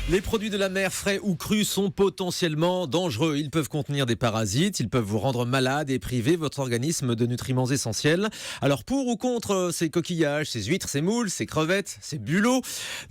Les produits de la mer, frais ou crus, sont potentiellement dangereux. Ils peuvent contenir des parasites, ils peuvent vous rendre malade et priver votre organisme de nutriments essentiels. Alors pour ou contre ces coquillages, ces huîtres, ces moules, ces crevettes, ces bulots,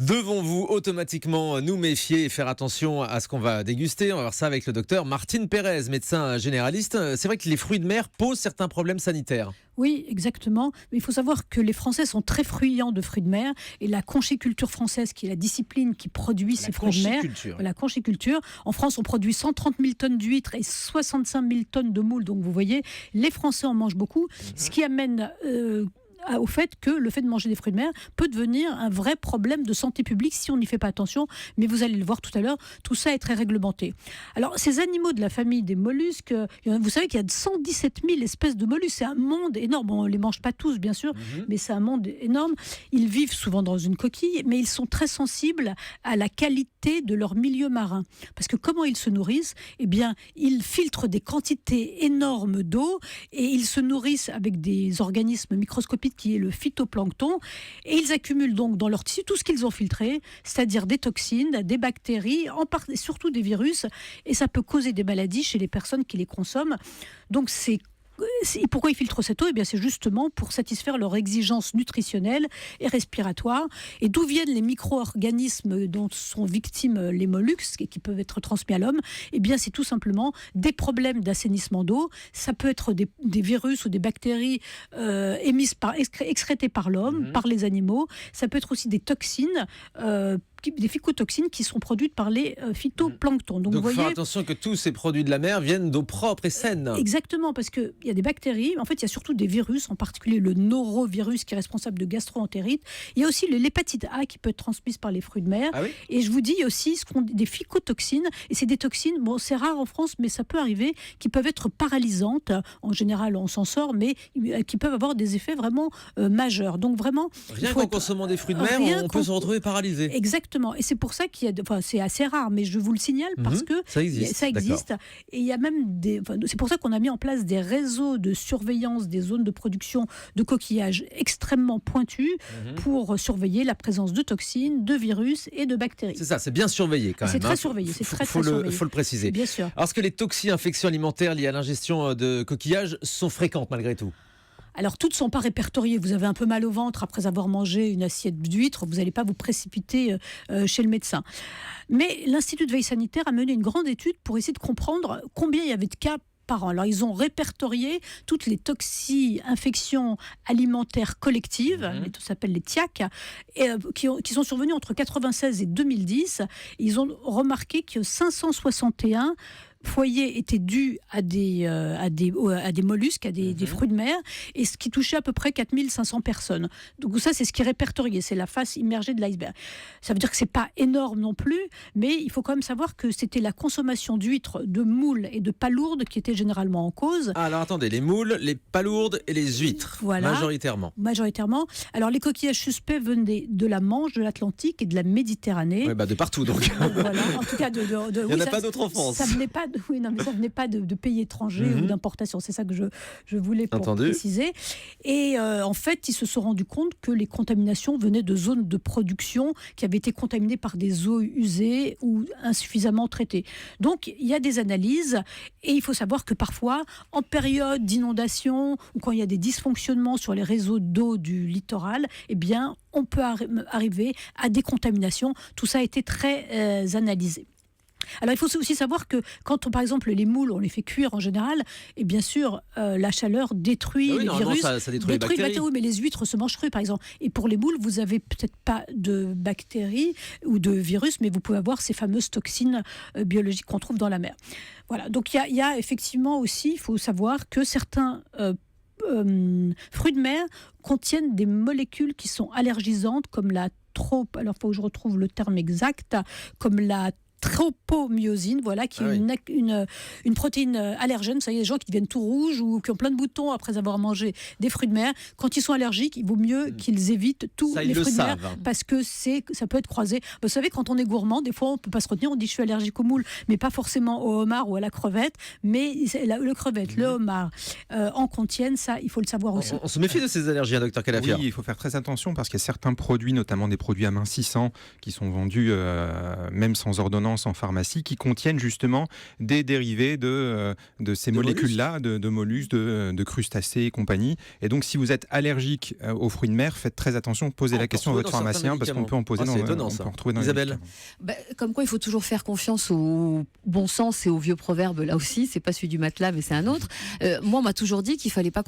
devons-vous automatiquement nous méfier et faire attention à ce qu'on va déguster? On va voir ça avec le docteur Martine Pérez, médecin généraliste. C'est vrai que les fruits de mer posent certains problèmes sanitaires. Oui, exactement. Mais il faut savoir que les Français sont très friands de fruits de mer et la conchiculture française, qui est la discipline qui produit ces fruits de mer, la conchiculture. En France, on produit 130 000 tonnes d'huîtres et 65 000 tonnes de moules. Donc vous voyez, les Français en mangent beaucoup, ce qui amène au fait que le fait de manger des fruits de mer peut devenir un vrai problème de santé publique si on n'y fait pas attention. Mais vous allez le voir tout à l'heure, tout ça est très réglementé. Alors, ces animaux de la famille des mollusques, vous savez qu'il y a 117 000 espèces de mollusques. C'est un monde énorme. On ne les mange pas tous, bien sûr, mais c'est un monde énorme. Ils vivent souvent dans une coquille, mais ils sont très sensibles à la qualité de leur milieu marin. Parce que comment ils se nourrissent? Eh bien, ils filtrent des quantités énormes d'eau et ils se nourrissent avec des organismes microscopiques qui est le phytoplancton, et ils accumulent donc dans leur tissu tout ce qu'ils ont filtré, c'est-à-dire des toxines, des bactéries, surtout des virus, et ça peut causer des maladies chez les personnes qui les consomment. Donc pourquoi ils filtrent cette eau? Eh bien, c'est justement pour satisfaire leurs exigences nutritionnelles et respiratoires. Et d'où viennent les micro-organismes dont sont victimes les mollusques et qui peuvent être transmis à l'homme? Eh bien, c'est tout simplement des problèmes d'assainissement d'eau. Ça peut être des virus ou des bactéries excrétées par l'homme, par les animaux. Ça peut être aussi des toxines, des phycotoxines qui sont produites par les phytoplanctons. Donc, vous voyez, faire attention que tous ces produits de la mer viennent d'eau propre et saine. Exactement, parce qu'il y a des bactéries, en fait il y a surtout des virus, en particulier le norovirus qui est responsable de gastro-entérite. Il y a aussi l'hépatite A qui peut être transmise par les fruits de mer. Ah oui? Et je vous dis aussi des phycotoxines, et c'est des toxines, bon c'est rare en France, mais ça peut arriver, qui peuvent être paralysantes. En général on s'en sort, mais qui peuvent avoir des effets vraiment majeurs. Donc vraiment... Rien qu'en consommant des fruits de mer, on peut se retrouver paralysé. Exactement. Et c'est pour ça c'est assez rare, mais je vous le signale parce que ça existe. Et il y a même c'est pour ça qu'on a mis en place des réseaux de surveillance des zones de production de coquillages extrêmement pointus pour surveiller la présence de toxines, de virus et de bactéries. C'est ça, c'est bien surveillé quand même. C'est très surveillé, c'est très surveillé. Faut le préciser. Bien sûr. Alors, est-ce que les toxi-infections alimentaires liées à l'ingestion de coquillages sont fréquentes malgré tout? Alors, toutes ne sont pas répertoriées. Vous avez un peu mal au ventre après avoir mangé une assiette d'huîtres. Vous n'allez pas vous précipiter chez le médecin. Mais l'Institut de veille sanitaire a mené une grande étude pour essayer de comprendre combien il y avait de cas par an. Alors, ils ont répertorié toutes les toxi-infections alimentaires collectives, ça s'appelle les TIAC, qui sont survenues entre 1996 et 2010. Ils ont remarqué que 561 foyers étaient dus à des mollusques, à des fruits de mer, et ce qui touchait à peu près 4500 personnes. Donc ça, c'est ce qui est répertorié, c'est la face immergée de l'iceberg. Ça veut dire que c'est pas énorme non plus, mais il faut quand même savoir que c'était la consommation d'huîtres, de moules et de palourdes qui était généralement en cause. Alors attendez, les moules, les palourdes et les huîtres, voilà, majoritairement. Alors les coquillages suspects venaient de la Manche, de l'Atlantique et de la Méditerranée. Ouais, de partout donc. Voilà, en tout cas, il n'y en a pas d'autres en France. Ça venait pas ça venait pas de pays étrangers ou d'importation. C'est ça que je voulais préciser. Et en fait, ils se sont rendus compte que les contaminations venaient de zones de production qui avaient été contaminées par des eaux usées ou insuffisamment traitées. Donc, il y a des analyses et il faut savoir que parfois, en période d'inondation ou quand il y a des dysfonctionnements sur les réseaux d'eau du littoral, eh bien, on peut arriver à des contaminations. Tout ça a été très analysé. Alors, il faut aussi savoir que quand par exemple, les moules, on les fait cuire en général, et bien sûr, la chaleur détruit les virus. Ça détruit les bactéries. Mais les huîtres se mangent crues, par exemple. Et pour les moules, vous n'avez peut-être pas de bactéries ou de virus, mais vous pouvez avoir ces fameuses toxines biologiques qu'on trouve dans la mer. Voilà. Donc, il y a effectivement aussi, il faut savoir que certains fruits de mer contiennent des molécules qui sont allergisantes, comme alors il faut que je retrouve le terme exact, comme la tropomyosine, voilà, qui est une protéine allergène. Ça y est, des gens qui deviennent tout rouges ou qui ont plein de boutons après avoir mangé des fruits de mer. Quand ils sont allergiques, il vaut mieux qu'ils évitent tous les fruits de mer parce que ça peut être croisé. Vous savez, quand on est gourmand, des fois on peut pas se retenir, on dit je suis allergique au moule, mais pas forcément au homard ou à la crevette, mais le crevette, le homard en contiennent, ça il faut le savoir aussi. On se méfie de ces allergies, docteur Callafiore. Oui, il faut faire très attention parce qu'il y a certains produits, notamment des produits amincissants, qui sont vendus même sans ordonnance en pharmacie, qui contiennent justement des dérivés de ces molécules-là, de mollusques, de crustacés et compagnie. Et donc, si vous êtes allergique aux fruits de mer, faites très attention, posez la question à votre pharmacien parce qu'on peut en poser retrouver dans Isabelle. Comme quoi, il faut toujours faire confiance au bon sens et au vieux proverbe. Là aussi, c'est pas celui du matelas, mais c'est un autre. Moi, on m'a toujours dit qu'il fallait pas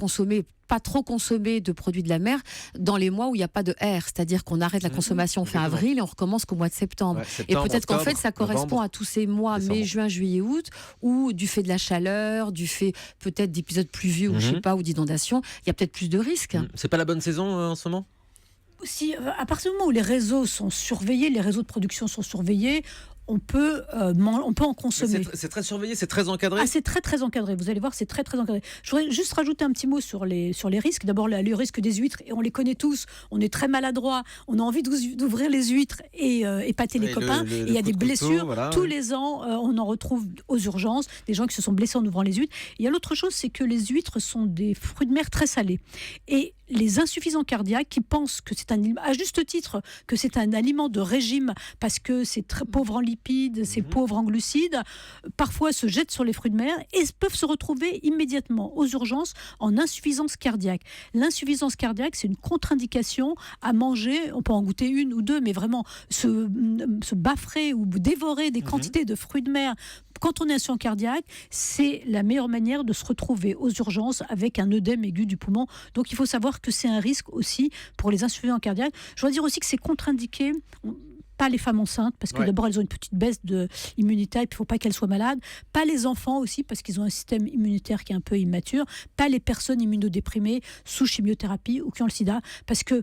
trop consommer de produits de la mer dans les mois où il n'y a pas de R, c'est-à-dire qu'on arrête la consommation fin avril et on recommence qu'au mois de septembre. Et peut-être qu'en fait, ça correspond à tous ces mois, mai, juin, juillet, août, où du fait de la chaleur, du fait peut-être d'épisodes pluvieux ou je sais pas, ou d'inondations, il y a peut-être plus de risques. C'est pas la bonne saison en ce moment ? Si, à partir du moment où les réseaux sont surveillés, les réseaux de production sont surveillés, on peut en consommer. C'est très surveillé, c'est très encadré. C'est très encadré. Vous allez voir, c'est très encadré. Je voudrais juste rajouter un petit mot sur les risques. D'abord, le risque des huîtres, et on les connaît tous. On est très maladroit. On a envie d'ouvrir les huîtres et épater les copains. Et il y a des blessures. Voilà, tous les ans, on en retrouve aux urgences. Des gens qui se sont blessés en ouvrant les huîtres. Il y a l'autre chose, c'est que les huîtres sont des fruits de mer très salés. Et les insuffisants cardiaques qui pensent que c'est à juste titre, que c'est un aliment de régime parce que c'est très pauvre en lipides, c'est pauvre en glucides, parfois se jettent sur les fruits de mer et peuvent se retrouver immédiatement aux urgences en insuffisance cardiaque. L'insuffisance cardiaque, c'est une contre-indication à manger. On peut en goûter une ou deux, mais vraiment se baffrer ou dévorer des quantités de fruits de mer quand on est insuffisant cardiaque, c'est la meilleure manière de se retrouver aux urgences avec un œdème aigu du poumon. Donc il faut savoir que c'est un risque aussi pour les insuffisants cardiaques. Je dois dire aussi que c'est contre-indiqué. Pas les femmes enceintes, parce que d'abord elles ont une petite baisse immunitaire et puis il ne faut pas qu'elles soient malades. Pas les enfants aussi, parce qu'ils ont un système immunitaire qui est un peu immature. Pas les personnes immunodéprimées sous chimiothérapie ou qui ont le sida, parce que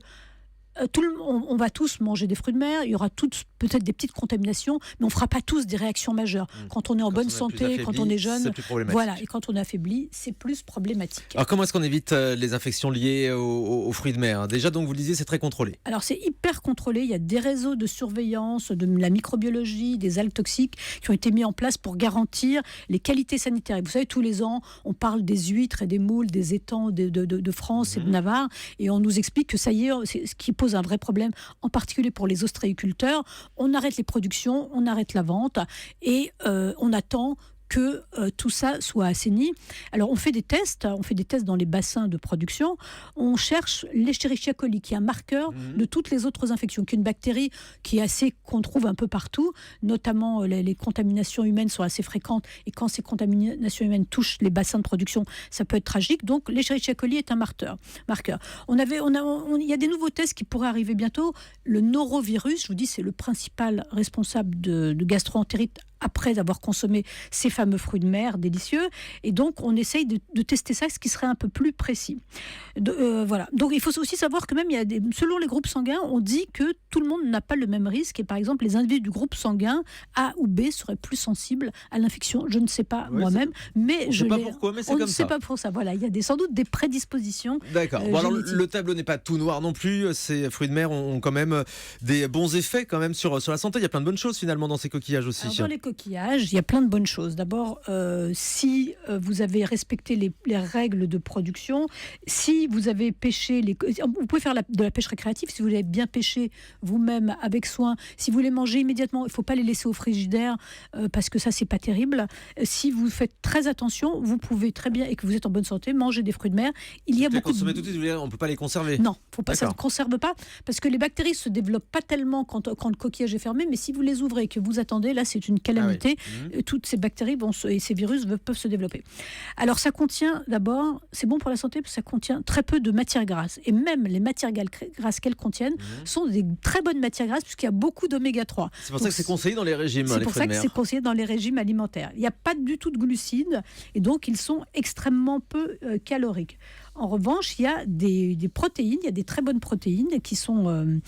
on va tous manger des fruits de mer, il y aura peut-être des petites contaminations, mais on ne fera pas tous des réactions majeures. Quand on est en bonne santé, quand on est jeune, voilà, et quand on est affaibli, c'est plus problématique. Alors comment est-ce qu'on évite les infections liées aux fruits de mer ? Déjà, donc vous le disiez, c'est très contrôlé. Alors c'est hyper contrôlé, il y a des réseaux de surveillance de la microbiologie, des algues toxiques qui ont été mis en place pour garantir les qualités sanitaires. Et vous savez, tous les ans, on parle des huîtres et des moules, des étangs de France et de Navarre, et on nous explique que ça y est, c'est ce qui pose un vrai problème, en particulier pour les ostréiculteurs. On arrête les productions, on arrête la vente et on attend que tout ça soit assaini. Alors on fait des tests dans les bassins de production. On cherche l'Escherichia coli, qui est un marqueur de toutes les autres infections, qui est une bactérie qu'on trouve un peu partout, notamment les contaminations humaines sont assez fréquentes, et quand ces contaminations humaines touchent les bassins de production, ça peut être tragique. Donc l'Escherichia coli est un marqueur. Il y a des nouveaux tests qui pourraient arriver bientôt. Le norovirus, je vous dis, c'est le principal responsable de gastroentérite après avoir consommé ces fameux fruits de mer délicieux. Et donc, on essaye de tester ça, ce qui serait un peu plus précis. Voilà. Donc, il faut aussi savoir que même, selon les groupes sanguins, on dit que tout le monde n'a pas le même risque. Et par exemple, les individus du groupe sanguin A ou B seraient plus sensibles à l'infection. Je ne sais pas moi-même, mais on ne sait pas pourquoi, mais c'est comme ça. On ne sait pas pour ça. Voilà, il y a sans doute des prédispositions. D'accord. Bon, alors, le tableau n'est pas tout noir non plus. Ces fruits de mer ont quand même des bons effets quand même sur la santé. Il y a plein de bonnes choses finalement dans ces coquillages aussi. Alors, dans les coquillages, il y a plein de bonnes choses. D'abord, si vous avez respecté les règles de production, si vous avez pêché, vous pouvez faire de la pêche récréative, si vous avez bien pêché vous-même avec soin, si vous les mangez immédiatement, il ne faut pas les laisser au frigidaire parce que ça, c'est pas terrible. Si vous faites très attention, vous pouvez très bien, et que vous êtes en bonne santé, manger des fruits de mer. Il y a beaucoup consommer tout de suite, on ne peut pas les conserver. Non, ça ne conserve pas, parce que les bactéries ne se développent pas tellement quand le coquillage est fermé, mais si vous les ouvrez et que vous attendez, là, c'est une calamité. Toutes ces bactéries et ces virus peuvent se développer. Alors ça contient d'abord, c'est bon pour la santé parce que ça contient très peu de matières grasses, et même les matières grasses qu'elles contiennent sont des très bonnes matières grasses puisqu'il y a beaucoup d'oméga 3. C'est pour ça que c'est conseillé dans les régimes. C'est pour ça que c'est conseillé dans les régimes alimentaires. Il n'y a pas du tout de glucides et donc ils sont extrêmement peu caloriques. en revanche, il y a des protéines, il y a des très bonnes protéines qui sont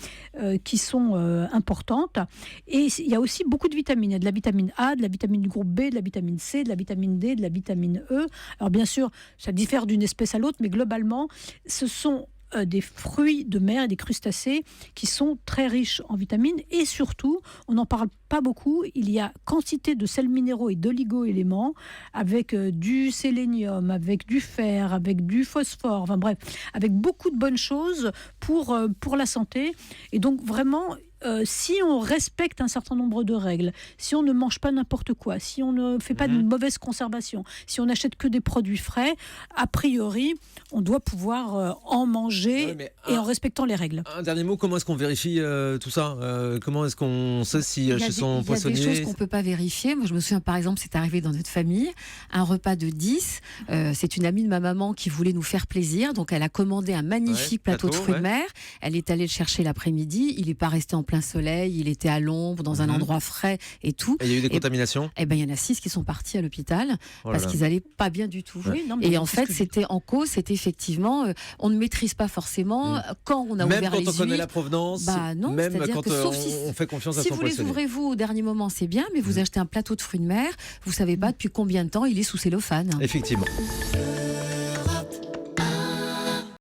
importantes. Et il y a aussi beaucoup de vitamines. Il y a de la vitamine A, de la vitamine du groupe B, de la vitamine C, de la vitamine D, de la vitamine E. Alors bien sûr, ça diffère d'une espèce à l'autre, mais globalement, ce sont des fruits de mer et des crustacés qui sont très riches en vitamines. Et surtout, on n'en parle pas beaucoup, il y a quantité de sels minéraux et d'oligo-éléments avec du sélénium, avec du fer, avec du phosphore, enfin bref, avec beaucoup de bonnes choses pour la santé. Et donc vraiment, si on respecte un certain nombre de règles, si on ne mange pas n'importe quoi, si on ne fait pas de mauvaise conservation, si on n'achète que des produits frais, a priori, on doit pouvoir en manger en respectant les règles. Un dernier mot, comment est-ce qu'on vérifie tout ça comment est-ce qu'on sait si chez son poissonnier... Il y a des choses qu'on ne peut pas vérifier. Moi, je me souviens, par exemple, c'est arrivé dans notre famille, un repas de 10. C'est une amie de ma maman qui voulait nous faire plaisir. Donc, elle a commandé un magnifique plateau de fruits de mer. Elle est allée le chercher l'après-midi. Il n'est pas resté en plein soleil. Il était à l'ombre, dans un endroit frais et tout. Et il y a eu des contaminations ? Eh ben, il y en a 6 qui sont partis à l'hôpital parce qu'ils n'allaient pas bien du tout. Oui, non, et en fait, c'était en cause. C'était effectivement, on ne maîtrise pas forcément. Quand on a même ouvert quand les on connaît huîtres, la provenance, non, même quand sauf si, on fait confiance à si son vous les poissonnier. ouvrez vous au dernier moment, c'est bien, mais vous achetez un plateau de fruits de mer, vous savez pas depuis combien de temps il est sous cellophane. Effectivement.